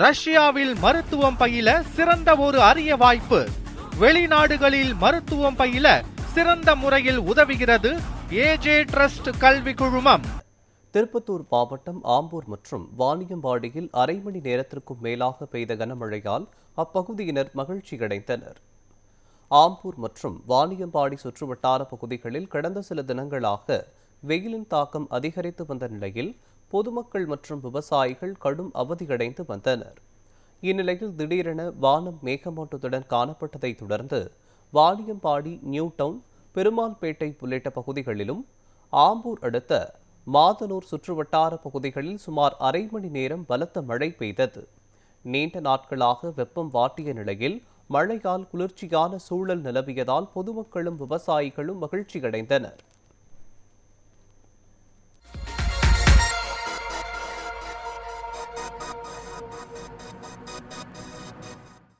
ரஷ்யாவில் மருத்துவம் பயில சிறந்த ஒரு அரிய வாய்ப்பு. வெளிநாடுகளில் மருத்துவம் பயில சிறந்த முறையில் உதவுகிறது ஏஜே ட்ரஸ்ட் கல்வி குழுமம். திருப்பத்தூர் மாவட்டம் ஆம்பூர் மற்றும் வாணியம்பாடியில் அரை மணி நேரத்திற்கும் மேலாக பெய்த கனமழையால் அப்பகுதியினர் மகிழ்ச்சியடைந்தனர். ஆம்பூர் மற்றும் வாணியம்பாடி சுற்றுவட்டார பகுதிகளில் கடந்த சில தினங்களாக வெயிலின் தாக்கம் அதிகரித்து வந்த நிலையில் பொதுமக்கள் மற்றும் விவசாயிகள் கடும் அவதியடைந்து வந்தனர். இந்நிலையில் திடீரென வானம் மேகமூட்டத்துடன் காணப்பட்டதை தொடர்ந்து வாணியம்பாடி, நியூ டவுன், பெருமாள்பேட்டை உள்ளிட்ட பகுதிகளிலும் ஆம்பூர் அடுத்த மாதனூர் சுற்றுவட்டார பகுதிகளில் சுமார் அரை மணி நேரம் பலத்த மழை பெய்தது. நீண்ட நாட்களாக வெப்பம் வாட்டிய நிலையில் மழையால் குளிர்ச்சியான சூழல் நிலவியதால் பொதுமக்களும் விவசாயிகளும் மகிழ்ச்சியடைந்தனர்.